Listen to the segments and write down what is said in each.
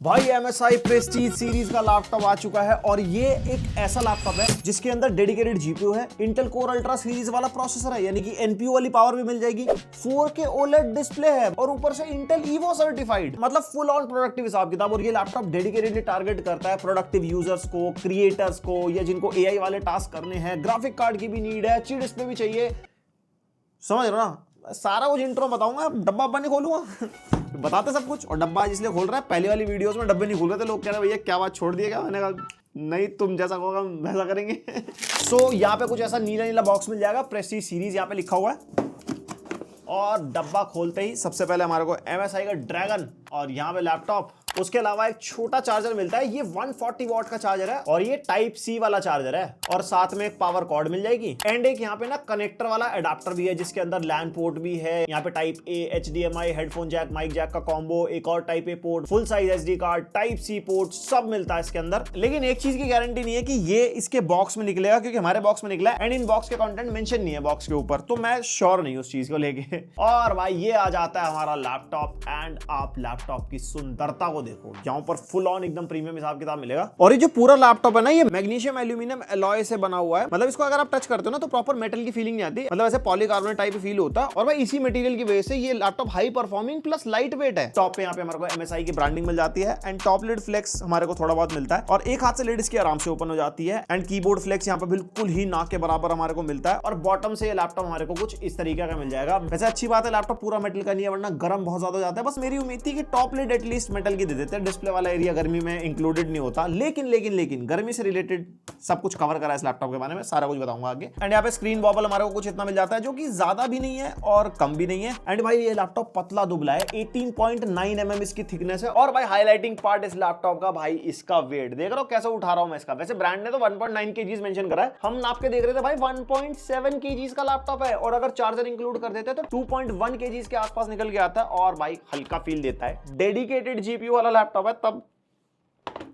भाई MSI Prestige series का laptop आ चुका है और ये एक ऐसा लैपटॉप है जिसके अंदर डेडिकेटेड जीपीयू है, इंटेल कोर अल्ट्रा सीरीज वाला प्रोसेसर है यानी कि एनपीयू वाली पावर भी मिल जाएगी, 4K OLED डिस्प्ले है और ऊपर से इंटेल ईवो सर्टिफाइड, मतलब फुल ऑन प्रोडक्टिव हिसाब किताब। और ये लैपटॉप डेडिकेटेडली टारगेट करता है प्रोडक्टिव यूजर्स को, क्रिएटर्स को, या जिनको एआई वाले टास्क करने हैं, ग्राफिक कार्ड की भी नीड है, अच्छी डिस्प्ले भी चाहिए। समझ रहे हो ना? सारा कुछ इंट्रो बताऊंगा, डब्बा अब्बा नहीं खोलूंगा बताते सब कुछ। और डब्बा इसलिए खोल रहा है, पहली वाली वीडियोस में डब्बे नहीं खोल रहे थे, लोग कह रहे भैया क्या बात छोड़ दिएगा। मैंने कहा नहीं, तुम जैसा कहोगे हम वैसा करेंगे। सो यहाँ पे कुछ ऐसा नीला नीला बॉक्स मिल जाएगा, प्रेस्टीज सीरीज यहाँ पे लिखा हुआ है। और डब्बा खोलते ही सबसे पहले हमारे को MSI का ड्रैगन और यहाँ पे लैपटॉप, उसके अलावा एक छोटा चार्जर मिलता है। ये 140 वॉट का चार्जर है और ये टाइप सी वाला चार्जर है और साथ में एक पावर कॉर्ड मिल जाएगी एंड एक यहाँ पे ना कनेक्टर वाला अडाप्टर भी है जिसके अंदर लैन पोर्ट भी है। यहाँ पे type A, HDMI, headphone jack, mic jack का कॉम्बो, एक और type A port, full size SD card, type C port, सब मिलता है इसके अंदर। लेकिन एक चीज की गारंटी नहीं है कि ये इसके बॉक्स में निकलेगा, क्योंकि हमारे बॉक्स में निकला है एंड इन बॉक्स के कंटेंट मेंशन नहीं है बॉक्स के ऊपर, तो मैं श्योर नहीं उस चीज को लेके। और भाई ये आ जाता है हमारा लैपटॉप एंड आप लैपटॉप की सुंदरता को देखो, यहाँ पर फुल ऑन एकदम प्रीमियम हिसाब किताब मिलेगा। और ये जो पूरा लैपटॉप है ना, ये मैग्नीशियम एल्यूमिनियम एलॉय से बना हुआ है, मतलब इसको अगर आप टच करते हो ना तो प्रॉपर मेटल की फीलिंग नहीं आती, मतलब ऐसे पॉलीकार्बोनेट टाइप फील होता है। और भाई इसी मटेरियल की वजह से ये laptop high performing plus light weight है। टॉप पे यहाँ पे हमारे को MSI की ब्रांडिंग मिल जाती है एंड टॉप लिड फ्लेक्स हमारे को थोड़ा बहुत मिलता है और एक हाथ से लिड इसकी आराम से ओपन हो जाती है एंड कीबोर्ड फ्लेक्स यहाँ पे बिल्कुल ही नाक के बराबर हमारे को मिलता है। और बॉटम से ये लैपटॉप हमारे को कुछ इस तरीके का मिल जाएगा। वैसे अच्छी बात है, लैपटॉप पूरा मेटल का नहीं है वरना गर्म बहुत ज्यादा हो जाता है। बस मेरी उम्मीद थी कि टॉप लिड एटलीस्ट मेटल की दे देते हैं, डिस्प्ले वाला एरिया गर्मी में इंक्लूडेड नहीं होता। लेकिन गर्मी से रिलेटेड सब कुछ कवर करा है इस लैपटॉप के बारे में, सारा कुछ बताऊंगा आगे। एंड यहाँ पे स्क्रीन वॉबल हमारे को कुछ इतना मिल जाता है जो कि ज्यादा भी नहीं है और कम भी नहीं है। एंड भाई ये लैपटॉप पतला दुबला है, 18.9 mm इसकी थिकनेस है। और भाई हाईलाइटिंग पार्ट इस लैपटॉप का, भाई इसका वेट देख रहे हो कैसे उठा रहा हूं मैं इसका। वैसे ब्रांड ने तो 1.9 kg मेंशन करा है, हम नाप के देख रहे थे भाई 1.7 kg का लैपटॉप है। और अगर चार्जर इंक्लूड कर देते तो 2.1 kg के आसपास निकल के आता है और भाई हल्का फील देता है। डेडिकेटेड जीपीयू वाला लैपटॉप है तब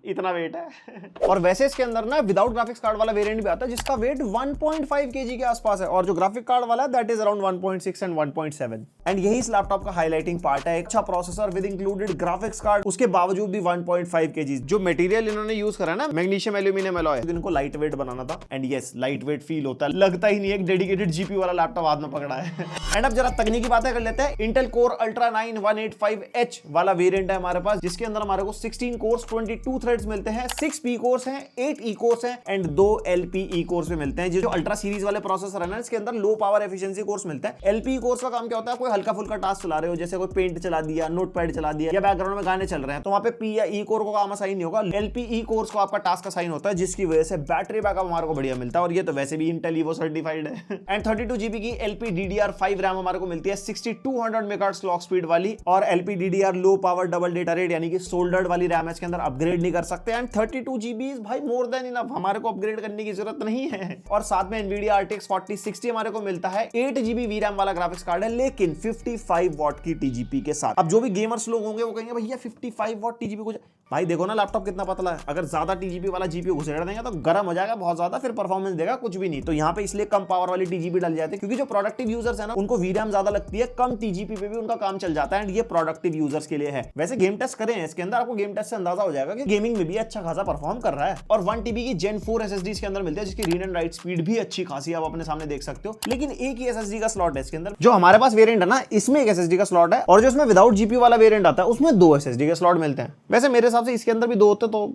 इतना वेट है। और वैसे इसके अंदर ना विदाउट ग्राफिक्स कार्ड वाला वेरिएंट भी आता है जिसका वेट 1.5 kg के आसपास है और जो ग्राफिक कार्ड वाला है that is around 1.6 and 1.7। And यही इस लैपटॉप का हाईलाइटिंग पार्ट है, एक अच्छा processor with included graphics card, उसके बावजूद भी 1.5 kg। जो मटेरियल इन्होंने यूज करा है ना, मैग्नीशियम एल्यूमिनियम एलॉय, इनको लाइट वेट बनाना था and yes light weight feel होता है, लगता ही नहीं है एक डेडिकेटेड जीपीयू वाला लैपटॉप हाथ में पकड़ा है। एंड अब जरा तकनीकी बातें कर लेते हैं। इंटेल कोर अल्ट्रा 9 185H वाला वेरिएंट है हमारे पास, जिसके अंदर हमारे को 16 कोर्स 22 थ्रेड्स मिलते हैं, 6 P कोर्स हैं, 8 E कोर्स हैं एंड 2 LPE कोर्स भी मिलते हैं। जो अल्ट्रा सीरीज वाले प्रोसेसर है ना, इसके अंदर लो पावर एफिशिएंसी कोर्स मिलता है। LPE कोर्स का काम क्या होता है, कोई हल्का फुल्का टास्क चला रहे हो, जैसे कोई पेंट चला दिया, नोटपैड चला दिया या बैकग्राउंड में गाने चल रहे हैं, तो वहां पे P या E कोर को काम असाइन नहीं होगा, LPE कोर्स को आपका टास्क असाइन होता है, जिसकी वजह से बैटरी बैकअप हमारे को बढ़िया मिलता है। और ये तो वैसे भी इंटेल ईवो सर्टिफाइड है। एंड 32 GB की LPDDR5 रैम हमारे को मिलती है, 6200 मेगाहर्ट्ज क्लॉक स्पीड वाली। और LPDDR low power double data rate यानी कि सोल्डर्ड वाली रैम है, इसके अंदर अपग्रेड नहीं कर सकते। एंड 32 GB भाई मोर देन इनफ, हमारे को अपग्रेड करने की जरूरत नहीं है। और साथ में Nvidia RTX 4060 हमारे को मिलता है, 8 GB VRAM वाला ग्राफिक्स कार्ड है, लेकिन 55 वॉट की TGP के साथ। अब जो भी गेमर्स लोग होंगे वो कहेंगे भैया 55 वॉट TGP कुछ, भाई देखो ना लैपटॉप कितना पतला है, अगर ज्यादा TGP वाला GPU घुसेड़ देंगे तो गर्म हो जाएगा बहुत ज्यादा, फिर परफॉर्मेंस देगा कुछ भी नहीं। तो यहाँ पे इसलिए कम पावर वाली TGP डाली जाती है, क्योंकि जो प्रोडक्टिव यूजर्स है ना उनको VRAM ज्यादा लगती है, कम TGP पे भी उनका काम चल जाता है एंड ये प्रोडक्टिव यूजर्स के लिए है। वैसे गेम टेस्ट करें इसके अंदर, आपको गेम टेस्ट से अंदाजा हो जाएगा कि गेमिंग में भी अच्छा खासा परफॉर्म कर रहा है। और 1 TB की Gen 4 SSD इसके अंदर मिलती है, जिसकी रीड एंड राइट स्पीड भी अच्छी खासी आप अपने सामने देख सकते हो। लेकिन एक ही SSD का स्लॉट है इसके अंदर, जो हमारे पास वेरिएंट है ना इसमें एक SSD का स्लॉट है, और जो इसमें विदाउट GPU वाला वेरिएंट आता है उसमें 2 SSD के स्लॉट मिलते हैं। वैसे मेरे हिसाब से इसके अंदर भी 2 होते तो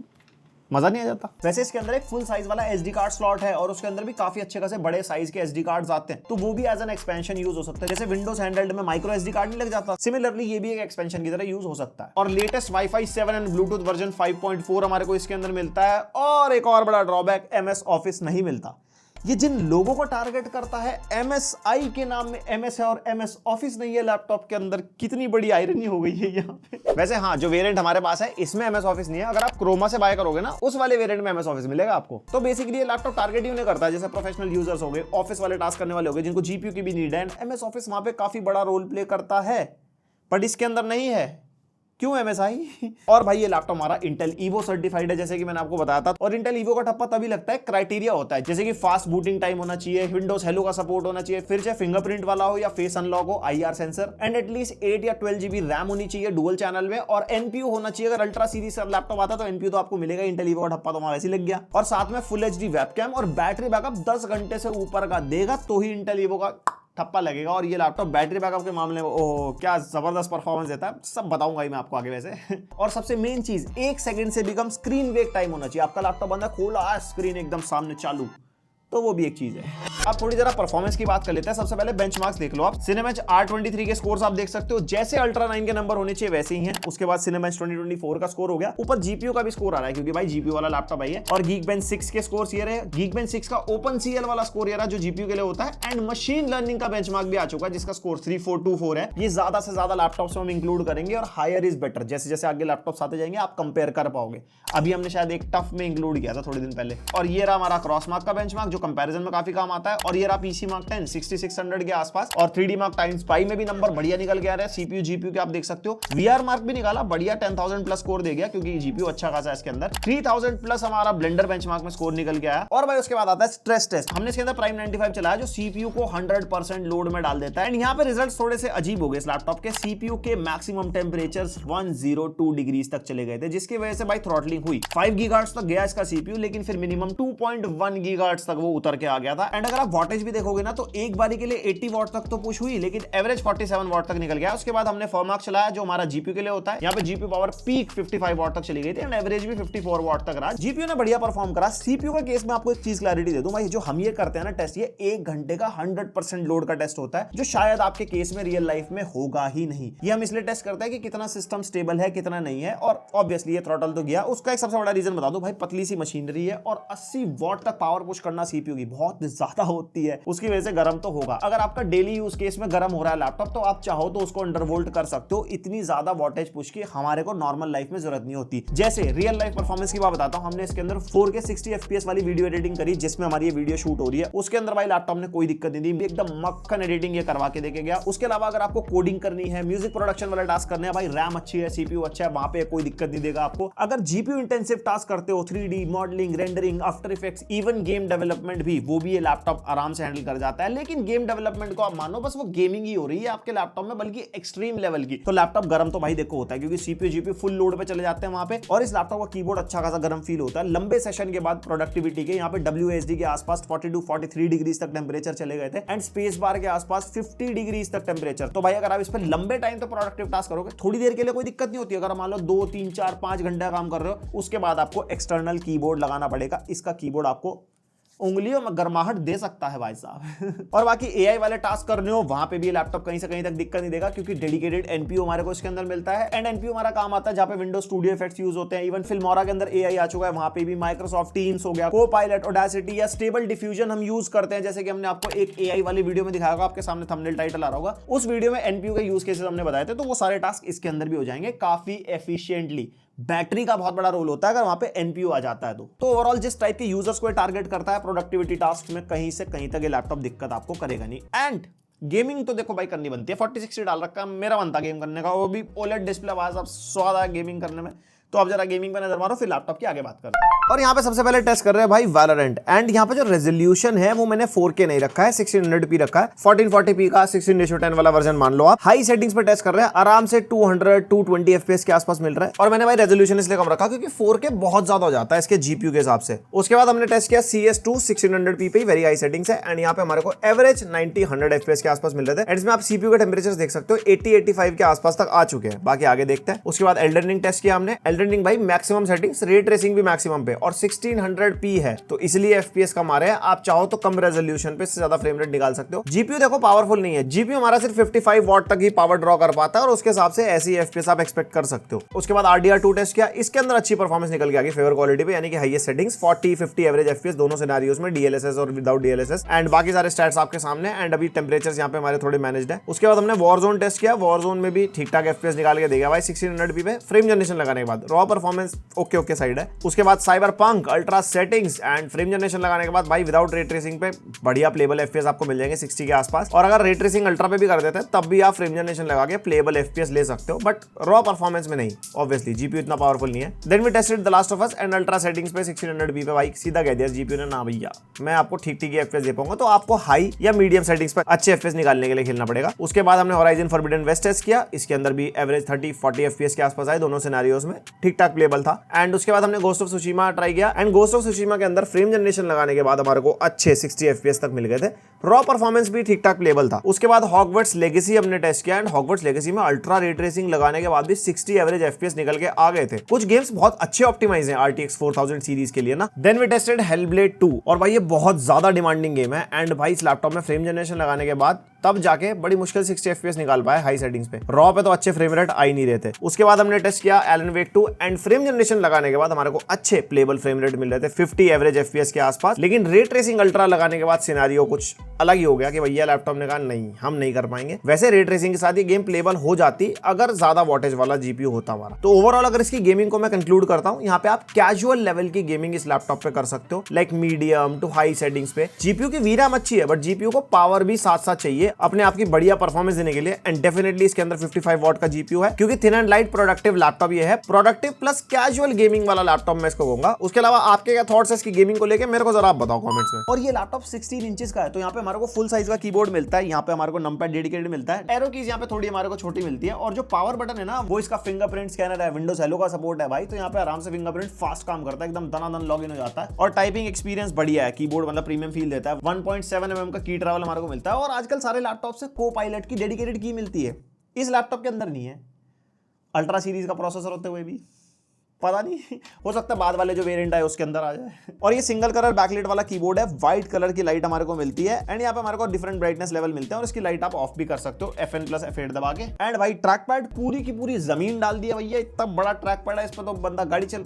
मजा नहीं आ जाता। वैसे इसके अंदर एक फुल साइज वाला SD कार्ड स्लॉट है और उसके अंदर भी काफी अच्छे खासे बड़े साइज के SD कार्ड्स आते हैं, तो वो भी एज एन एक्सपेंशन यूज हो सकता है। जैसे विंडोज हैंडहेल्ड में माइक्रो SD कार्ड नहीं लग जाता, सिमिलरली ये भी एक एक्सपेंशन की तरह यूज हो सकता है। और latest Wi-Fi 7 and Bluetooth version 5.4 हमारे को इसके अंदर मिलता है। और एक और बड़ा ड्रॉबैक, MS ऑफिस नहीं मिलता। ये जिन लोगों को टारगेट करता है, MSI के नाम में MS है और MS ऑफिस नहीं है लैपटॉप के अंदर, कितनी बड़ी आयरनी हो गई है यहाँ पे। वैसे हाँ, जो वेरिएंट हमारे पास है इसमें MS ऑफिस नहीं है, अगर आप क्रोमा से बाय करोगे ना उस वाले वेरिएंट में MS ऑफिस मिलेगा आपको। तो बेसिकली ये लैपटॉप टारगेट ही उन्हें करता है जैसे प्रोफेशनल यूजर्स हो गए, ऑफिस वाले टास्क करने वाले हो गए, जिनको GPU की भी नीड है। MS ऑफिस वहां पे काफी बड़ा रोल प्ले करता है, बट इसके अंदर नहीं है। क्यों MSI? और भाई ये लैपटॉप हमारा इंटेल ईवो सर्टिफाइड है, जैसे कि मैंने आपको बताया था। और इंटेल ईवो का ठप्पा तभी लगता है, क्राइटेरिया होता है, जैसे कि फास्ट बूटिंग टाइम होना चाहिए, विंडोज हेलो का सपोर्ट होना चाहिए, फिर चाहे फिंगरप्रिंट वाला हो या फेस अनलॉक हो, IR सेंसर, एंड एटलीस्ट 8 या 12 GB रैम होनी चाहिए डुअल चैनल में, और NPU होना चाहिए। अगर अल्ट्रा सीरीज का लैपटॉप आता तो NPU तो आपको मिलेगा, इंटेल ईवो का ठप्पा तो वहां वैसे लग गया। और साथ में फुल HD वेबकैम और बैटरी बैकअप 10 घंटे से ऊपर का देगा तो ही इंटेल ईवो का ठप्पा लगेगा। और ये लैपटॉप बैटरी बैकअप के मामले में ओह क्या जबरदस्त परफॉर्मेंस देता है, सब बताऊंगा ही मैं आपको आगे वैसे। और सबसे मेन चीज, 1 सेकंड से भी कम स्क्रीन वेक टाइम होना चाहिए। आपका लैपटॉप बंदा खोला, स्क्रीन एकदम सामने चालू, तो वो भी एक चीज है। अब थोड़ी जरा परफॉर्मेंस की बात कर लेते हैं। सबसे पहले बेंचमार्क्स देख लो आप। सिनेबेंच R23 के स्कोर्स आप देख सकते हो, जैसे अल्ट्रा 9 के नंबर होने चाहिए वैसे ही हैं। उसके बाद सिनेबेंच 2024 का स्कोर हो गया। ऊपर जीपीयू का भी स्कोर आ रहा है, क्योंकि भाई जीपीयू वाला लैपटॉप है। और Geekbench 6 के स्कोर्स ये रहे। Geekbench 6 का OpenCL वाला स्कोर ये रहा, जो जीपीयू के लिए होता है। एंड मशीन लर्निंग का बेंचमार्क भी आ चुका है, जिसका स्कोर 3424 है। ये ज्यादा से ज्यादा लैपटॉप्स में हम इंक्लूड करेंगे, और हायर इज बेटर। जैसे जैसे आगे लैपटॉप्स आते जाएंगे आप कंपेयर कर पाओगे। अभी हमने शायद एक टफ में इंक्लूड किया था थोड़े दिन पहले। और ये रहा हमारा क्रॉसमार्क का बेंचमार्क, जो कंपैरिजन में काफी काम आता है। और ये रहा पीसी मार्क 10 6600 के आसपास। और 3D मार्क टाइम्स पाई में भी नंबर बढ़िया निकल के आ रहा है। सीपीयू जीपीयू के आप देख सकते हो। वीआर मार्क भी निकाला बढ़िया, 10,000 प्लस स्कोर दे गया, क्योंकि जीपीयू अच्छा खासा है इसके अंदर। 3000 प्लस हमारा ब्लेंडर बेंचमार्क में स्कोर निकल के आया। और भाई उसके बाद आता है स्ट्रेस टेस्ट। हमने इसके अंदर प्राइम 95 चलाया, जो सीपीयू को 100% लोड में डाल देता है। एंड यहाँ पे रिजल्ट थोड़े से अजीब हो गए इस लैपटॉप के। सीपीयू के मैक्सिमम टेम्परेचर 102 डिग्रीज तक चले गए थे, जिसकी वजह से भाई थ्रॉटलिंग हुई। 5 गीगाहर्ट्ज तक गया इसका सीपीयू, लेकिन फिर मिनिमम 2.1 गीगाहर्ट्ज तक वो उतर के आ गया था। एंड अगर आप वॉटेज भी देखोगे ना, तो एक बारी के लिए 80 वॉट तक तो पुश हुई, लेकिन एवरेज 47 वॉट तक निकल गया। उसके बाद हमने फॉर्मार्क चलाया, जो हमारा जीपीयू के लिए होता है। यहाँ पे जीपीयू पावर पीक 55 वॉट तक चली गई थी, एंड एवरेज भी 54 वॉट तक रहा। जीपीयू ने बढ़िया परफॉर्म करा। सीपीयू का केस में आपको एक चीज क्लैरिटी दे दूं भाई, जो हम ये करते हैं ना टेस्ट, ये 1 घंटे का 100% लोड का टेस्ट होता है, जो शायद आपके केस में रियल लाइफ में होगा ही नहीं। ये हम इसलिए टेस्ट करते हैं कि कितना सिस्टम स्टेबल है, कितना नहीं है। और ऑब्वियसली ये थ्रॉटल तो गया। उसका एक सबसे बड़ा रीजन बता दूं भाई, पतली सी मशीनरी है, और 80 वॉट तक पावर पुश करना सीपीयू की बहुत ज्यादा होती है। उसकी वजह से गर्म तो होगा। अगर आपका डेली यूज केस में गर्म हो रहा है लैपटॉप, तो आप चाहो तो उसको अंडरवोल्ट कर सकते हो। इतनी ज्यादा वोल्टेज पुश की हमारे को नॉर्मल लाइफ में जरूरत नहीं होती। जैसे रियल लाइफ परफॉर्मेंस की बात बताता हूं, हमने इसके अंदर 4K 60 FPS वाली वीडियो एडिटिंग करी, जिसमें हमारी ये वीडियो शूट हो रही है। उसके अंदर भाई लैपटॉप ने कोई दिक्कत नहीं दी, एकदम मक्खन एडिटिंग ये करवा के देके गया। उसके अलावा अगर आपको कोडिंग करनी है, म्यूजिक प्रोडक्शन वाला टास्क करने हैं, भाई रैम अच्छी है, सीपीयू अच्छा है, वहां पे कोई दिक्कत नहीं देगा आपको। अगर जीपीयू इंटेंसिव टास्क करते हो, 3D modelling, rendering, after effects, even game development भी, वो भी ये लैपटॉप आराम से हैंडल कर जाता है। लेकिन गेम डेवलपमेंट को आप मानो बस वो गेमिंग ही हो रही है आपके लैपटॉप में, बल्कि एक्सट्रीम लेवल की। तो लैपटॉप गर्म तो भाई देखो होता है, क्योंकि सीपीयू जीपीयू फुल लोड पे चले जाते हैं वहां पे। और इस लैपटॉप का कीबोर्ड अच्छा खासा गर्म फील होता है। लंबे सेशन के बाद प्रोडक्टिविटी के यहाँ पे WASD के आसपास 42-43 डिग्री तक टेम्परेचर चले गए थे, एंड स्पेस बार के आसपास 50 डिग्री तक टेम्परेचर। तो भाई अगर आप इस पर लंबे टाइम तो प्रोडक्टिव टास्क करोगे, थोड़ी देर के लिए कोई दिक्कत नहीं होती। अगर मान लो 2, 3, 4, 5 घंटा काम कर रहे हो, उसके बाद आपको एक्सटर्नल कीबोर्ड लगाना पड़ेगा। इसका कीबोर्ड आपको उंगलियों में गर्माहट दे सकता है भाई साहब। और बाकी AI वाले टास्क करने हो, वहां पे भी लैपटॉप कहीं से कहीं तक दिक्कत नहीं देगा, क्योंकि डेडिकेटेड NPU हमारे को इसके अंदर मिलता है। एंड NPU हमारा काम आता है जहां पे विंडोज स्टूडियो इफेक्ट्स यूज होते हैं। इवन फिल्मोरा के अंदर AI आ चुका है, वहां पे भी माइक्रोसॉफ्ट टीम्स हो गया, कोपायलट, ऑडेसिटी या स्टेबल डिफ्यूजन हम यूज करते हैं। जैसे कि हमने आपको एक AI वाली वीडियो में दिखाया होगा, आपके सामने थंबनेल टाइटल आ रहा होगा, उस वीडियो में NPU के यूज केसेस हमने बताए थे। तो वो सारे टास्क इसके अंदर भी हो जाएंगे काफी एफिशिएंटली। बैटरी का बहुत बड़ा रोल होता है अगर वहां पे NPU आ जाता है तो ओवरऑल जिस टाइप के यूजर्स को टारगेट करता है प्रोडक्टिविटी टास्क में, कहीं से कहीं तक ये लैपटॉप दिक्कत आपको करेगा नहीं। एंड गेमिंग तो देखो भाई करनी बनती है। 4060 डाल रखा है, मेरा बनता गेम करने का, वो भी OLED डिस्प्ले, आवाज अब स्वाद है गेमिंग करने में। तो आप जरा गेमिंग पे नजर मारो, फिर लैपटॉप की आगे बात करते हैं। और यहाँ पे सबसे पहले टेस्ट कर रहे हैं भाई वैलोरेंट। एंड यहाँ पे जो रेजोल्यूशन है वो मैंने 4K नहीं रखा है, 1600p रखा है। 1440p का 16:10 वाला वर्जन मान लो आप। हाई सेटिंग्स पे टेस्ट कर रहे हैं, आराम से 200-220 FPS के आसपास मिल रहा है। और मैंने भाई रेजोल्यूशन इसलिए कम रखा क्योंकि 4K बहुत ज्यादा हो जाता है इसके GPU के हिसाब से। उसके बाद हमने टेस्ट किया CS2 1600p पे, वेरी हाई सेटिंग्स है। एंड यहाँ पे हमारे को एवरेज 90-100 FPS के आसपास मिल रहे थे। एंड इसमें आप CPU के टेम्परेचर देख सकते हो, 80-85 के आसपास तक आ चुके हैं। बाकी आगे देखते हैं। उसके बाद एल्डन रिंग टेस्ट किया हमने। एल्डन रिंग भाई मैक्सिमम सेटिंग्स, रे ट्रेसिंग भी मैक्सिमम पे, और 1600p है, तो इसलिए FPS कम आ रहे हैं। आप चाहो तो कम रेजोल्यूशन पे इससे ज्यादा फ्रेम रेट निकाल सकते हो। GPU देखो पावरफुल नहीं है, GPU हमारा सिर्फ 55 वॉट तक ही पावर ड्रॉ कर पाता है, और उसके हिसाब से ऐसी FPS आप एक्सपेक्ट कर सकते हो। उसके बाद RDR2 टेस्ट किया, इसके अंदर अच्छी परफॉर्मेंस निकल के आ गई फेवर क्वालिटी पे, यानी कि हाईएस्ट सेटिंग्स 40-50 एवरेज FPS दोनों सिनेरियोस में, DLSS और विदाउट DLSS। एंड बाकी सारे स्टैट्स आपके सामने। एंड अभी टेम्परेचर्स यहाँ पे हमारे थोड़े मैनेज्ड है। उसके बाद हमने वॉरजोन टेस्ट किया, वॉरजोन में भी ठीक ठाक FPS निकाल के देगा भाई 1600p पे, फ्रेम जनरेशन लगाने के बाद। Raw performance okay okay side है। उसके बाद cyberpunk ultra settings and frame generation लगाने के बाद भाई विदाउट रे ट्रेसिंग पे बढ़िया प्लेबल एफपीएस आपको मिल जाएंगे 60 के आसपास। और अगर रे ट्रेसिंग अल्ट्रा पे भी कर देते हैं तब भी आप फ्रेम जनरेशन लगा के प्लेबल एफपीएस ले सकते हो, बट रॉ परफॉर्मेंस में नहीं, ऑब्वियसली जीपीयू इतना पावरफुल नहीं है। Then we tested the Last of Us and ultra settings पे 1600p पे भाई सीधा कह दिया जीपीयू ने ना भैया मैं आपको ठीक ठीक एफपीएस दे पाऊंगा, तो आपको हाई या मीडियम सेटिंग्स पर अच्छे एफपीएस निकालने के लिए खेलना पड़ेगा। उसके बाद हमने होराइजन फॉरबिडन वेस्ट टेस्ट किया, इसके अंदर भी एवरेज 30-40 एफपीएस के आसपास आए, दोनों सिनेरियोस में ठीक ठाक प्लेबल था। एंड उसके बाद हमने गोस्ट ऑफ सुशीमा ट्राई किया एंड गोस्ट ऑफ सुशीमा के अंदर फ्रेम जनरेशन लगाने के बाद हमारे को अच्छे 60 एफपीएस तक मिल गए थे, रॉ परफॉर्मेंस भी ठीक ठाक प्लेबल था। उसके बाद हॉगवर्ट्स लेगेसी हमने टेस्ट किया एंड हॉगवर्ट्स लेगेसी में अल्ट्रा रे ट्रेसिंग लगाने के बाद भी 60 एवरेज एफपीएस निकल के आ गए थे। कुछ गेम्स बहुत अच्छे ऑप्टिमाइज हैं RTX 4000 सीरीज के लिए ना। देन वी टेस्टेड हेलब्लेड 2 और भाई ये बहुत ज्यादा डिमांडिंग गेम है एंड भाई इस लैपटॉप में फ्रेम जनरेशन लगाने के बाद तब जाके बड़ी मुश्किल 60 एफपीएस निकाल पाए हाई सेटिंग्स पे, रॉ पे तो अच्छे फ्रेम रेट आ ही नहीं रहे थे। उसके बाद हमने टेस्ट किया Alan Wake 2 and frame generation लगाने के बाद हमारे को अच्छे प्लेबल फ्रेम रेट मिल रहे थे 50 एवरेज एफपीएस के आसपास। लेकिन रे ट्रेसिंग अल्ट्रा लगाने के बाद सिनेरियो कुछ अलग ही हो गया कि भैया लैपटॉप ने कहा नहीं हम नहीं कर पाएंगे। वैसे रे ट्रेसिंग के साथ ये गेम प्लेबल हो जाती अगर ज्यादा वॉटेज वाला जीपीयू होता हमारा। तो ओवरऑल अगर इसकी गेमिंग को मैं कंक्लूड करता हूं, यहाँ पे आप कैजुअल लेवल की गेमिंग इस लैपटॉप पे कर सकते हो, like medium to high settings पे। जीपीयू की वीरैम अच्छी है बट जीपीयू को पावर भी साथ साथ चाहिए अपने आप की बढ़िया परफॉर्मेंस देने के लिए। एंड डेफिनेटली इसके अंदर 55 वॉट का जीपीयू है क्योंकि thin and light productive laptop ये है, प्रोडक्टिव प्लस कैजुअल गेमिंग वाला लैपटॉप मैं इसको कहूंगा। उसके अलावा आपके क्या थॉट्स है इसकी गेमिंग को लेकर, मेरे को जरा आप बताओ कमेंट्स में। और ये लैपटॉप 16 इंचेस का है, तो यहाँ पे हमारे को फुल साइज का कीबोर्ड मिलता है, यहाँ पे हमारे को नंपैड डेडिकेटेड मिलता है, एरो कीज यहाँ पे थोड़ी हमारे को छोटी मिलती है, और जो पावर बटन है ना वो इसका फिंगरप्रिंट स्कैनर है, विंडोज हेलो का सपोर्ट है भाई, तो यहाँ पे आराम से फिंगरप्रिंट फास्ट काम करता है, एकदम दनादन लॉगिन हो जाता है। और टाइपिंग एक्सपीरियंस बढ़िया है, कीबोर्ड मतलब प्रीमियम फील देता है। 1.7 mm का की ट्रैवल हमारे को मिलता है, और आजकल सारे लैपटॉप से को पायलट की डेडिकेटेड की मिलती है, इस लैपटॉप के अंदर नहीं है। अल्ट्रा सीरीज का प्रोसेसर होते हुए भी पता नहीं, हो सकता है बाद वाले जो वेरिएंट है उसके अंदर आ जाए। और ये सिंगल कलर बैकलाइट वाला कीबोर्ड है, व्हाइट कलर की लाइट हमारे को मिलती है एंड यहाँ पे हमारे को डिफरेंट ब्राइटनेस लेवल मिलते हैं, और इसकी लाइट आप ऑफ भी कर सकते हो FN+F8 दबा के। एंड भाई ट्रैक पैड पूरी की पूरी जमीन डाल दिया भैया, इतना बड़ा ट्रैक पैड है, इस पर तो बंदा गाड़ी चल,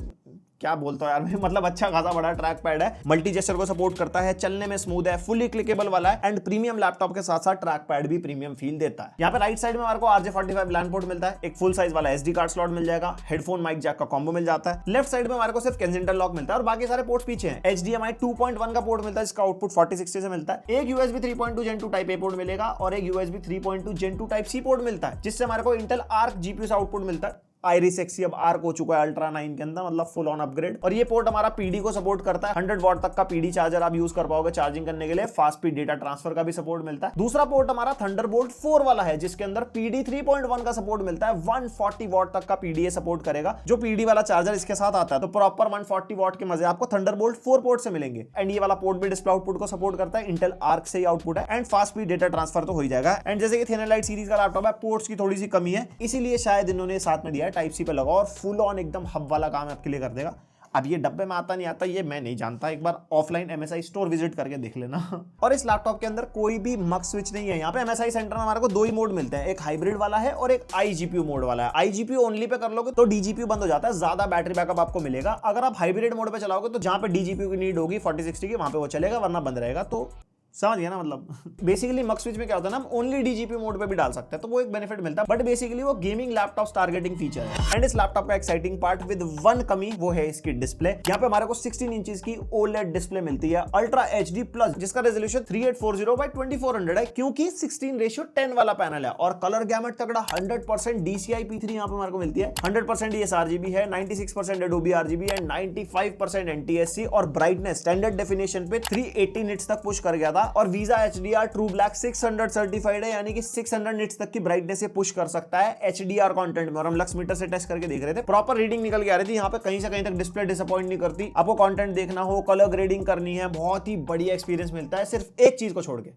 क्या बोलता हूँ यार मैं, मतलब अच्छा खासा बड़ा ट्रैक पैड है, मल्टी जेस्चर को सपोर्ट करता है, चलने में स्मूथ है, फुली क्लिकेबल वाला है, एंड प्रीमियम लैपटॉप के साथ साथ ट्रैक पैड भी प्रीमियम फील देता है। यहाँ पे राइट साइड में हमारे को RJ45 लैन पोर्ट मिलता है, एक फुल साइज वाला SD कार्ड स्लॉट मिल जाएगा, हेडफोन माइक जैक का कॉम्बो मिल जाता है। लेफ्ट साइड में हमारे को सिर्फ केंसिंगटन लॉक मिलता है और बाकी सारे पोर्ट्स पीछे हैं। HDMI 2.1 का पोर्ट मिलता है, जिसका आउटपुट 4060 से मिलता है। एक USB 3.2 Gen 2 type A port मिलेगा और एक USB 3.2 Gen 2 type C port मिलता है, जिससे हमारे को इंटेल आर्क GPU से आउटपुट मिलता है। आइरिस XE अब आर्क हो चुका है अल्ट्रा 9 के अंदर, मतलब फुल ऑन अपग्रेड। और ये पोर्ट हमारा PD को सपोर्ट करता है, 100 वॉट तक का PD चार्जर आप यूज कर पाओगे चार्जिंग करने के लिए, फास्ट स्पीड डेटा ट्रांसफर का भी सपोर्ट मिलता है। दूसरा पोर्ट हमारा थंडरबोल्ट 4 वाला है, जिसके अंदर PD 3.1 का सपोर्ट मिलता है, 140 वॉट तक का PDA सपोर्ट करेगा, जो PD वाला चार्जर इसके साथ आता है, तो प्रॉपर 140 वॉट के मजे आपको थंडरबोल्ट 4 पोर्ट से मिलेंगे। एंड ये वाला पोर्ट भी डिस्प्ले आउटपुट को सपोर्ट करता है, इंटेल आर्क से ही आउटपुट है, and fast speed data transfer तो हो ही जाएगा। एंड जैसे कि थिन एंड लाइट सीरीज का लैपटॉप है, पोर्ट्स की थोड़ी सी कमी है, इसीलिए शायद इन्होंने साथ में दिया है टाइप C पे लगाओ, फुल ऑन एकदम हब वाला काम आपके लिए कर देगा। अब ये डब्बे में आता नहीं आता ये मैं नहीं जानता, एक बार ऑफलाइन MSI स्टोर विजिट करके देख लेना। और इस लैपटॉप के अंदर कोई भी मक स्विच नहीं है। यहाँ पे MSI सेंटर में हमारे को 2 ही मोड मिलते हैं, एक हाइब्रिड वाला है और एक iGPU मोड वाला है। iGPU ओनली पे कर लोगे तो DGPU बंद हो जाता है, ज्यादा बैटरी बैकअप आपको मिलेगा। अगर आप हाइब्रिड मोड पे चलाओगे तो जहां पे DGPU की नीड होगी 4060 की, वहां पे वो चलेगा, वरना बंद रहेगा। तो समझ गया ना, मतलब बेसिकली मक स्विच में क्या होता है ना, हम ओनली DGPU मोड पे भी डाल सकते हैं, तो वो एक बेनिफिट मिलता है, बट बेसिकली वो गेमिंग लैपटॉप टारगेटिंग फीचर है। एंड इस लैपटॉप का एक्साइटिंग पार्ट विद वन कमी, वो है इसकी डिस्प्ले। यहाँ पे हमारे को 16 इंचेस की OLED डिस्प्ले मिलती है अल्ट्रा HD प्लस, जिसका रेजोल्यूशन 3840x2400 है, क्योंकि 16:10 वाला पैनल है। और कलर गैमेट तगड़ा 100% DCI P3 यहाँ पे हमारे को मिलती है, 100% sRGB है, 96% Adobe RGB है, 95% NTSC, और ब्राइटनेस स्टैंडर्ड डेफिनेशन पे 380 निट्स तक पुश कर गया था। और visa HDR true black 600 certified है, यानी कि 600 निट्स तक की ब्राइटनेस ये पुश कर सकता है HDR कंटेंट में। और हम लक्स मीटर से टेस्ट करके देख रहे थे, प्रॉपर रीडिंग निकल के आ रही थी। यहाँ पे कहीं से कहीं तक डिस्प्ले डिसअपॉइंट नहीं करती। आपको कंटेंट देखना हो, कलर ग्रेडिंग करनी है, बहुत ही बढ़िया एक्सपीरियंस मिलता है, सिर्फ एक चीज को छोड़ के,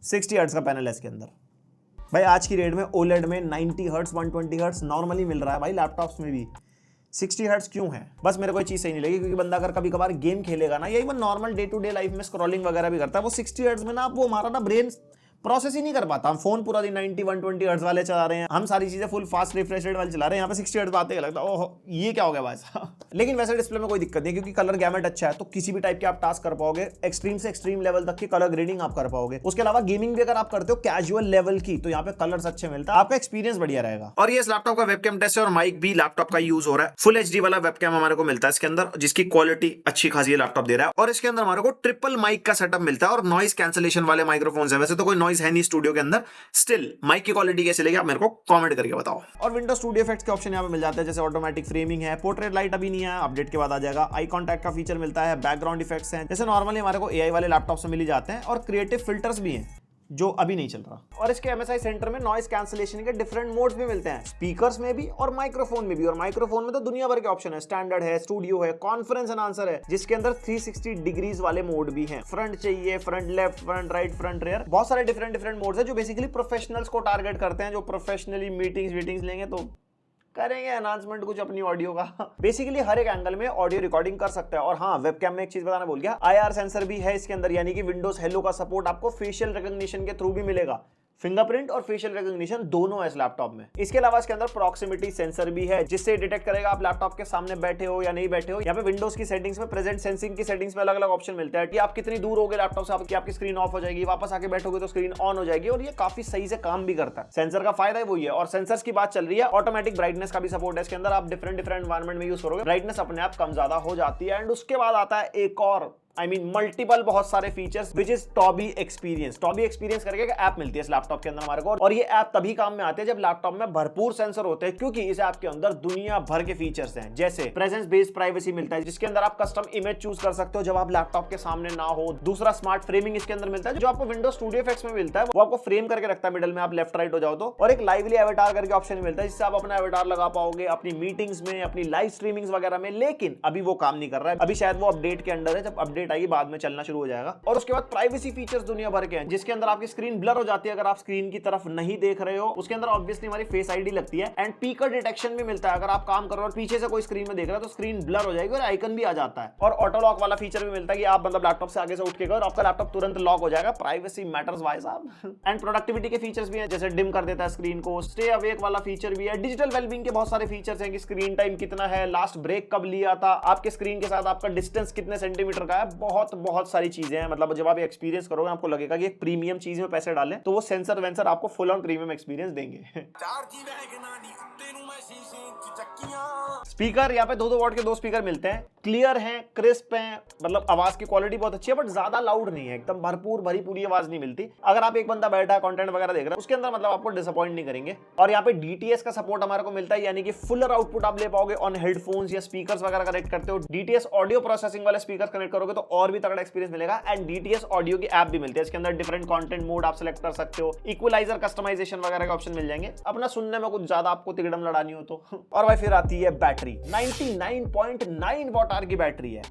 60 हर्ट्ज का पैनल है इसके अंदर। भाई आज की रेट में OLED में 90 हर्ट्ज 120 हर्ट्ज नॉर्मली मिल रहा है भाई लैपटॉप्स में भी। 60 हर्ट्ज क्यों है, बस मेरे को ये चीज सही नहीं लगी, क्योंकि बंदा अगर कभी कभार गेम खेलेगा ना, या even normal day to day life में स्क्रॉलिंग वगैरह भी करता है, वो 60 हर्ट्ज में ना वो हमारा ना ब्रेन प्रोसेस ही नहीं कर पाता। हम फोन पूरा दिन 90 120 हर्ट्ज वाले चला रहे हैं, हम सारी चीजें फुल फास्ट रिफ्रेश रेट वाले चला रहे हैं, यहाँ पे 60 हर्ट्ज बातें लगता है ओह ये क्या हो गया भाई साहब। लेकिन वैसे डिस्प्ले में कोई दिक्कत नहीं, क्योंकि कलर गैमेट अच्छा है, तो किसी भी टाइप के आप टास्क कर पाओगे, एक्सट्रीम से एक्सट्रीम लेवल तक की कलर ग्रेडिंग आप कर पाओगे। उसके अलावा गेमिंग भी अगर आप करते हो कैजुअल लेवल की, तो यहाँ पे कलर्स अच्छे मिलता है, आपका एक्सपीरियंस बढ़िया रहेगा। और ये इस लैपटॉप का वेबकैम टेस्ट है और माइक भी लैपटॉप का यूज हो रहा है। फुल एचडी वाला वेबकैम हमारे को मिलता है इसके अंदर, जिसकी क्वालिटी अच्छी खासी लैपटॉप दे रहा है। और इसके अंदर हमारे को ट्रिपल माइक का सेटअप मिलता है और नॉइज कैंसिलेशन वाले माइक्रोफोन्स है। वैसे तो कोई नॉइज है नहीं स्टूडियो के अंदर, स्टिल माइक की क्वालिटी कैसे लगी आप मेरे को कमेंट करके बताओ। और विंडोज स्टूडियो इफेक्ट्स के ऑप्शन यहाँ पे मिल जाते हैं, जैसे ऑटोमेटिक फ्रेमिंग है, पोर्ट्रेट लाइट अभी नहीं है, अपडेट के बाद आ जाएगा, आई कॉन्टैक्ट का फीचर मिलता है, बैकग्राउंड इफेक्ट्स हैं जैसे नॉर्मली हमारे को एआई वाले लैपटॉप से मिल ही जाते हैं, और क्रिएटिव फिल्टर्स भी हैं जो अभी नहीं चल रहा। और इसके MSI सेंटर में नॉइज कैंसिलेशन के डिफरेंट मोड्स भी मिलते हैं, स्पीकर्स में भी और माइक्रोफोन में भी। और माइक्रोफोन में तो दुनिया भर के ऑप्शन है, स्टैंडर्ड है, स्टूडियो है, कॉन्फ्रेंस एंड आंसर है, जिसके अंदर 360 डिग्रीज वाले मोड भी हैं। फ्रंट चाहिए, front left, front right, front rear, बहुत सारे डिफरेंट मोड्स है जो बेसिकली प्रोफेशनल्स को टारगेट करते हैं, जो प्रोफेशनली मीटिंग्स लेंगे तो करेंगे अनाउंसमेंट कुछ अपनी ऑडियो का। बेसिकली हर एक एंगल में ऑडियो रिकॉर्डिंग कर सकते हैं। और हाँ, वेबकैम में एक चीज बताना भूल गया, IR सेंसर भी है इसके अंदर, यानी कि विंडोज हेलो का सपोर्ट आपको फेशियल रिकॉग्निशन के थ्रू भी मिलेगा। फिंगरप्रिंट और फेशियल रिकॉग्निशन दोनों है इस लैपटॉप में। इसके अलावा इसके अंदर प्रॉक्सिमिटी सेंसर भी है, जिससे डिटेक्ट करेगा आप लैपटॉप के सामने बैठे हो या नहीं बैठे हो। यहाँ पे विंडोज की सेटिंग्स में प्रेजेंट सेंसिंग की सेटिंग्स में अलग अलग ऑप्शन मिलता है कि आप कितनी दूर होगे लैपटॉप से, आपकी स्क्रीन ऑफ हो जाएगी, वापस आके बैठोगे तो स्क्रीन ऑन हो जाएगी। और ये काफी सही से काम भी करता है। सेंसर का फायदा है वही है। और सेंसर्स की बात चल रही है, ऑटोमेटिक ब्राइटनेस का भी सपोर्ट है इसके अंदर। आप डिफरेंट एनवायरमेंट में यूज करोगे, ब्राइटनेस अपने आप कम ज्यादा हो जाती है। एंड उसके बाद आता है एक और मल्टीपल बहुत सारे features, which is Toby experience. Toby experience करके एक ऐप मिलती है इस लैपटॉप के अंदर हमारे को, और ये ऐप तभी काम में आते हैं जब लैपटॉप में भरपूर सेंसर होते हैं, क्योंकि इस ऐप के अंदर दुनिया भर के फीचर्स हैं, जैसे प्रेजेंस बेस्ड प्राइवेसी मिलता है, जिसके अंदर आप कस्टम इमेज चूज कर सकते हो जब आप लैपटॉप के सामने ना हो। दूसरा, स्मार्ट फ्रेमिंग इसके अंदर मिलता है, जो आपको विंडोज स्टूडियो इफेक्ट्स में मिलता है, वो आपको फ्रेम करके रखता है मिडल में, आप लेफ्ट राइट हो जाओ तो। और एक लाइवली एवेटार करके ऑप्शन मिलता है, जिससे आप अपना एवेटार लगा पाओगे अपनी मीटिंग्स में, अपनी लाइव स्ट्रीमिंग्स वगैरह में। लेकिन अभी वो काम नहीं कर रहा है, अभी शायद वो अपडेट के अंडर है, जब अपडेट आएगी बाद में चलना शुरू हो जाएगा। और उसके बाद प्राइवेसी फीचर्स दुनिया भर के हैं, जिसके अंदर आपकी स्क्रीन ब्लर हो जाती है अगर आप स्क्रीन की तरफ नहीं देख रहे हो। उसके अंदर ऑब्वियसली हमारी फेस आईडी लगती है, एंड पीकर डिटेक्शन भी मिलता है। अगर आप काम कर रहे हो और पीछे से कोई स्क्रीन में देख रहा है तो स्क्रीन ब्लर हो जाएगी और आइकन भी आ जाता है। और ऑटो लॉक वाला फीचर भी मिलता है कि आप मतलब लैपटॉप से आगे से उठ के गए और आपका लैपटॉप तुरंत लॉक हो जाएगा। प्राइवेसी मैटर्स भाई साहब। एंड प्रोडक्टिविटी के फीचर्स भी हैं, जैसे डिम कर देता है स्क्रीन को, स्टे अवेक वाला फीचर भी है। डिजिटल वेलबींग के बहुत सारे फीचर्स हैं कि स्क्रीन टाइम कितना है, लास्ट ब्रेक कब लिया था, आपके स्क्रीन के साथ आपका डिस्टेंस कितने सेंटीमीटर का है। बहुत सारी चीजें हैं। मतलब जब आप एक्सपीरियंस करोगे आपको लगेगा कि एक प्रीमियम चीज में पैसे डालें, तो वो सेंसर वेंसर आपको फुल ऑन प्रीमियम एक्सपीरियंस देंगे। स्पीकर यहाँ पे 2-2 वॉट के 2 स्पीकर मिलते हैं, क्लियर हैं, क्रिस्प हैं, मतलब आवाज की क्वालिटी बहुत अच्छी है, बट ज्यादा लाउड नहीं है, एकदम भरपूर भरी पूरी आवाज नहीं मिलती। अगर आप एक बंदा बैठा है कंटेंट वगैरह देख रहा है उसके अंदर, मतलब आपको डिसअपॉइंट नहीं करेंगे। और यहाँ पे DTS का सपोर्ट हमारे को मिलता है, यानी कि फुलर आउटपुट आप ले पाओगे ऑन हेडफोन्स या स्पीकर्स वगैरह कनेक्ट करते हो। DTS ऑडियो प्रोसेसिंग वाले स्पीकर कनेक्ट करोगे तो और भी तगड़ा एक्सपीरियंस मिलेगा। एंड DTS ऑडियो की ऐप भी मिलती है, इसके अंदर डिफरेंट कंटेंट मोड आप सेलेक्ट कर सकते हो, इक्वलाइजर कस्टमाइजेशन वगैरह के ऑप्शन मिल जाएंगे, अपना सुनने में कुछ ज्यादा आपको तिगड़म लड़ानी हो तो। और भाई फिर आती है बैटरी, 99.9 वॉट आवर की बैटरी है।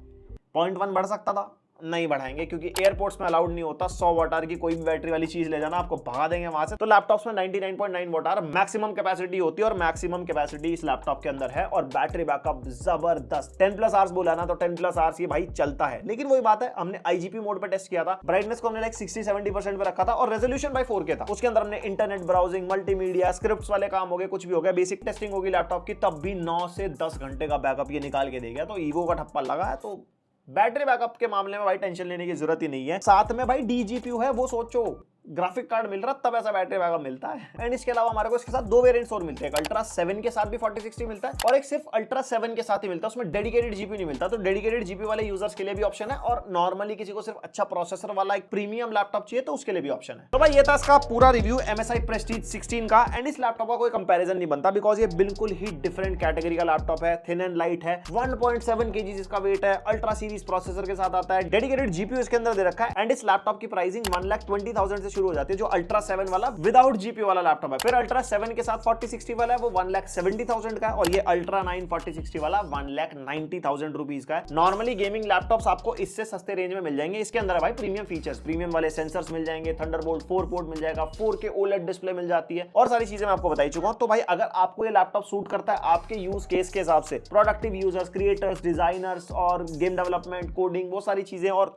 0.1 बढ़ सकता था, नहीं बढ़ाएंगे क्योंकि एयरपोर्ट्स में अलाउड नहीं होता 100 वॉट आवर की कोई भी बैटरी वाली चीज ले जाना, आपको भगा देंगे वहां से। तो लैपटॉप्स में 99.9 वॉट आवर मैक्सिमम कैपेसिटी होती है, और मैक्सिमम कैपेसिटी इस लैपटॉप के अंदर है। और बैटरी बैकअप जबरदस्त, 10+ आवर्स बोला ना, तो 10+ आवर्स ये भाई चलता है। लेकिन वही बात है, हमने IGP मोड पे टेस्ट किया था, ब्राइटनेस को हमने लाइक 60-70% पे रखा था, और रेजोल्यूशन भाई 4K था। उसके अंदर हमने इंटरनेट ब्राउजिंग, मल्टीमीडिया, स्क्रिप्ट्स वाले काम हो गए, कुछ भी हो गया, बेसिक टेस्टिंग होगी लैपटॉप की, तब भी 9 से 10 घंटे का बैकअप ये निकाल के दे गया। तो ईगो का ठप्पा लगा है, तो बैटरी बैकअप के मामले में भाई टेंशन लेने की जरूरत ही नहीं है। साथ में भाई DGPU है, वो सोचो ग्राफिक कार्ड मिल रहा तब ऐसा बैटरी बैकअप मिलता है। एंड इसके अलावा हमारे को इसके साथ 2 वेरिएंट्स और मिलते हैं, अल्ट्रा 7 के साथ भी 4060 मिलता है, और एक सिर्फ अल्ट्रा 7 के साथ ही मिलता है, उसमें डेडिकेटेड GPU नहीं मिलता। तो डेडिकेटेड GPU वाले यूजर्स के लिए भी ऑप्शन है, और नॉर्मली किसी को सिर्फ अच्छा प्रोसेसर वाला एक प्रीमियम लैपटॉप चाहिए तो उसके लिए भी ऑप्शन है। तो भाई ये था इसका पूरा रिव्यू MSI Prestige 16 का। एंड इस लैपटॉप का कोई कंपैरिजन नहीं बनता, बिकॉज ये बिल्कुल ही डिफरेंट कैटेगरी का लैपटॉप है, थिन एंड लाइट है, 1.7 kg इसका वेट है, अल्ट्रा सीरीज प्रोसेसर के साथ आता है, डेडिकेटेड GPU इसके अंदर दे रखा है। एंड इस लैपटॉप की प्राइसिंग 1,20,000 से शुरू हो जाती है, जो अल्ट्रा 7 वाला विदाउट GPU वाला लैपटॉप है। फिर अल्ट्रा 7 के साथ 4060 वाला है, वो 1,70,000 का है, और ये अल्ट्रा 9 4060 वाला 1,90,000 रुपीज का है। नॉर्मली गेमिंग लैपटॉप्स आपको इससे सस्ते रेंज में मिल जाएंगे। इसके अंदर है भाई प्रीमियम फीचर्स, प्रीमियम वाले सेंसर्स मिल जाएंगे, थंडरबोल्ट 4 पोर्ट मिल जाएगा, 4K OLED डिस्प्ले मिल जाती है, और सारी चीजें मैं आपको बताई चुका हूं। तो भाई अगर आपको ये लैपटॉप सूट करता है आपके यूज केस के हिसाब से, प्रोडक्टिव यूजर्स, क्रिएटर्स, डिजाइनर्स और गेम डेवलपमेंट, कोडिंग, वो सारी चीजें, और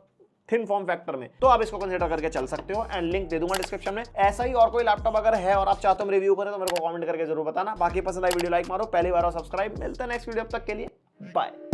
थिन फॉर्म फैक्टर में, तो आप इसको कंसीडर करके चल सकते हो। एंड लिंक दे दूंगा डिस्क्रिप्शन में। ऐसा ही और कोई लैपटॉप अगर है और आप चाहते हो रिव्यू करें तो मेरे को कमेंट करके जरूर बताना। बाकी पसंद आई वीडियो लाइक मारो, पहली बार हो सब्सक्राइब। मिलते हैं नेक्स्ट वीडियो, अब तक के लिए बाय।